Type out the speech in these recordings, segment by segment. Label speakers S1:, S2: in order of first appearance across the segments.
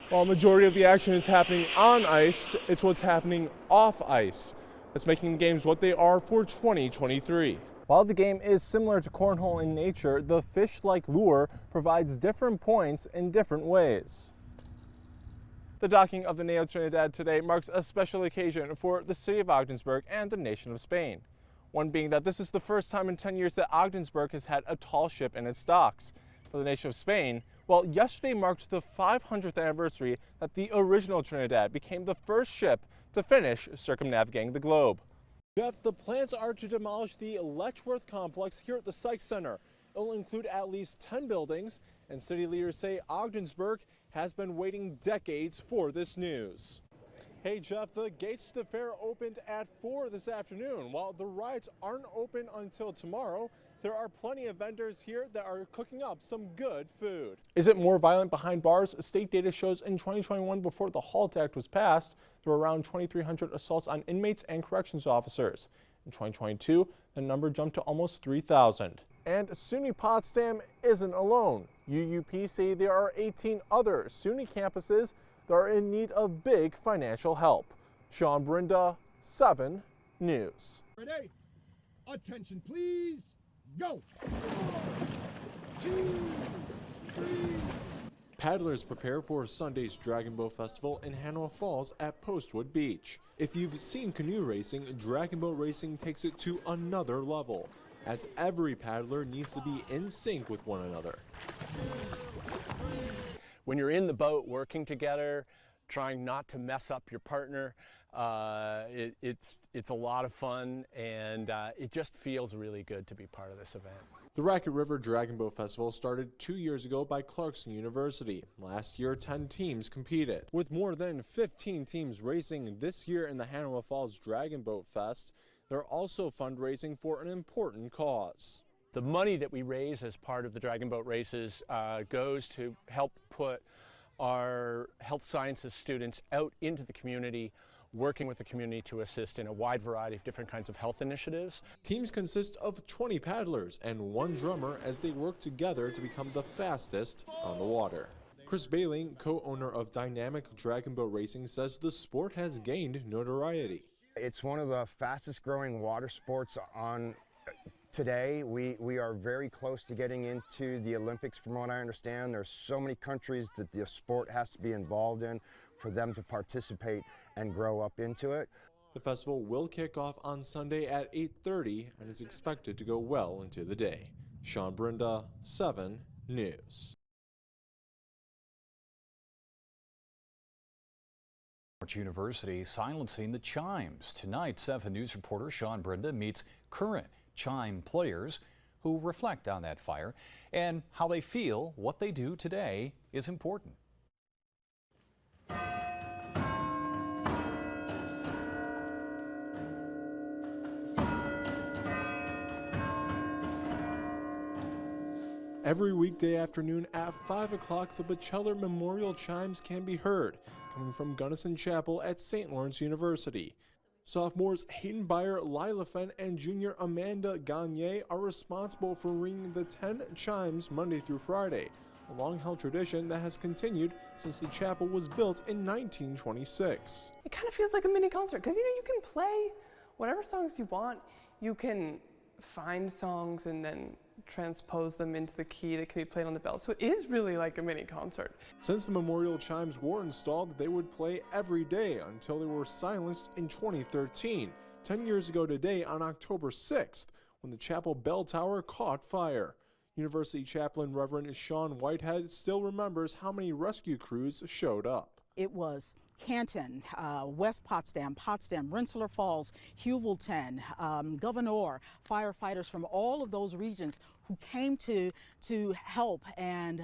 S1: While a majority of the action is happening on ice, it's what's happening off ice that's making the games what they are for 2023. While the game is similar to cornhole in nature, the fish-like lure provides different points in different ways. The docking of the Neo Trinidad today marks a special occasion for the city of Ogdensburg and the nation of Spain. One being that this is the first time in 10 years that Ogdensburg has had a tall ship in its docks. For the nation of Spain, well, yesterday marked the 500th anniversary that the original Trinidad became the first ship to finish circumnavigating the globe. Jeff, the plans are to demolish the Letchworth complex here at the Psych Center. It'll include at least 10 buildings, and city leaders say Ogdensburg has been waiting decades for this news. Hey Jeff, the gates to the fair opened at 4 this afternoon. While the rides aren't open until tomorrow, there are plenty of vendors here that are cooking up some good food. Is it more violent behind bars? State data shows in 2021, before the HALT Act was passed, there were around 2,300 assaults on inmates and corrections officers. In 2022, the number jumped to almost 3,000. And SUNY Potsdam isn't alone. UUP say there are 18 other SUNY campuses that are in need of big financial help. Sean, Brynda, 7 News.
S2: Ready? Attention, please. Go! 1, 2, 3.
S1: Paddlers prepare for Sunday's Dragonboat Festival in Hanover Falls at Postwood Beach. If you've seen canoe racing, Dragonboat racing takes it to another level, as every paddler needs to be in sync with one another.
S3: When you're in the boat working together, trying not to mess up your partner, it's a lot of fun, and it just feels really good to be part of this event.
S1: The Racket River Dragonboat Festival started 2 years ago by Clarkson University. Last year, 10 teams competed. With more than 15 teams racing this year in the Hanover Falls Dragonboat Fest, they're also fundraising for an important cause.
S3: The money that we raise as part of the Dragonboat races goes to help put our health sciences students out into the community, working with the community to assist in a wide variety of different kinds of health initiatives.
S1: Teams consist of 20 paddlers and 1 drummer as they work together to become the fastest on the water. Chris Baling, co-owner of Dynamic Dragonboat Racing, says the sport has gained notoriety.
S4: It's one of the fastest growing water sports on today. We are very close to getting into the Olympics, from what I understand. There's so many countries that the sport has to be involved in for them to participate and grow up into it.
S1: The festival will kick off on Sunday at 8:30 and is expected to go well into the day. Sean, Brynda, 7 News.
S5: University silencing the chimes. Tonight, 7 News reporter Sean Brynda meets current chime players who reflect on that fire and how they feel what they do today is important.
S1: Every weekday afternoon at 5 o'clock, the Bacheller Memorial Chimes can be heard, coming from Gunnison Chapel at St. Lawrence University. Sophomores Hayden Byer, Lila Fenn, and junior Amanda Gagne are responsible for ringing the 10 chimes Monday through Friday, a long-held tradition that has continued since the chapel was built in 1926.
S6: It kind of feels like a mini concert because, you can play whatever songs you want. You can find songs and then transpose them into the key that can be played on the bell. So it is really like a mini concert.
S1: Since the memorial chimes were installed, they would play every day until they were silenced in 2013, 10 years ago today on October 6th, when the chapel bell tower caught fire. University chaplain Reverend Sean Whitehead still remembers how many rescue crews showed up.
S7: It was Canton, West Potsdam, Rensselaer Falls, Hewelton, Gouverneur, firefighters from all of those regions who came to help and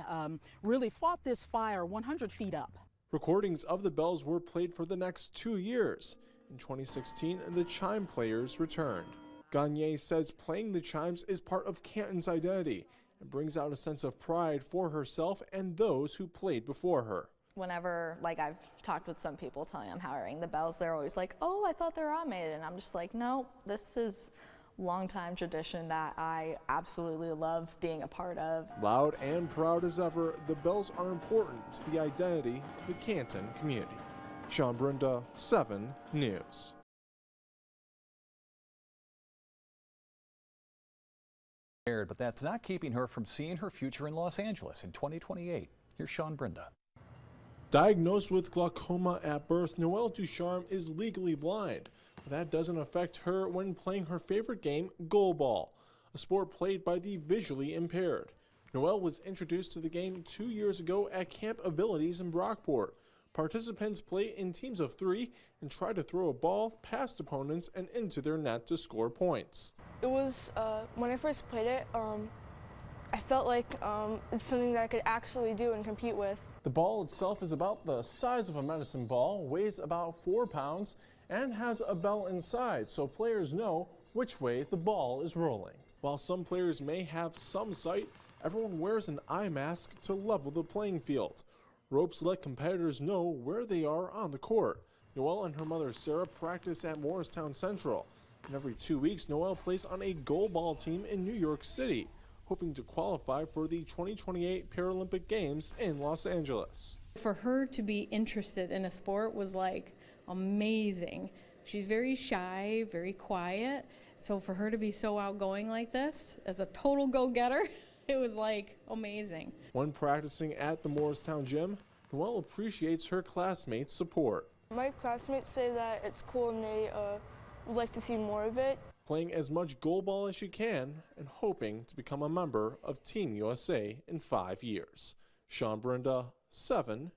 S7: really fought this fire 100 feet up.
S1: Recordings of the bells were played for the next 2 years. In 2016, the chime players returned. Gagne says playing the chimes is part of Canton's identity and brings out a sense of pride for herself and those who played before her.
S8: Whenever, I've talked with some people telling them how I ring the bells, they're always like, oh, I thought they were automated. And I'm just like, no, this is longtime tradition that I absolutely love being a part of.
S1: Loud and proud as ever, the bells are important to the identity of the Canton community. Sean Brynda, 7 News.
S5: But that's not keeping her from seeing her future in Los Angeles in 2028. Here's Sean Brynda.
S1: Diagnosed with glaucoma at birth, Noelle Ducharme is legally blind. That doesn't affect her when playing her favorite game, goalball, a sport played by the visually impaired. Noelle was introduced to the game 2 years ago at Camp Abilities in Brockport. Participants play in teams of 3 and try to throw a ball past opponents and into their net to score points.
S9: It was, when I first played it, I felt like it's something that I could actually do and compete with.
S1: The ball itself is about the size of a medicine ball, weighs about 4 pounds, and has a bell inside so players know which way the ball is rolling. While some players may have some sight, everyone wears an eye mask to level the playing field. Ropes let competitors know where they are on the court. Noelle and her mother Sarah practice at Morristown Central. And every 2 weeks, Noelle plays on a goalball team in New York City, hoping to qualify for the 2028 Paralympic Games in Los Angeles.
S10: For her to be interested in a sport was like amazing. She's very shy, very quiet. So for her to be so outgoing like this, as a total go-getter, it was like amazing.
S1: When practicing at the Morristown gym, Noelle appreciates her classmates' support.
S9: My classmates say that it's cool and they would like to see more of it.
S1: Playing as much goalball as she can and hoping to become a member of Team USA in 5 years. Sean Brynda, 7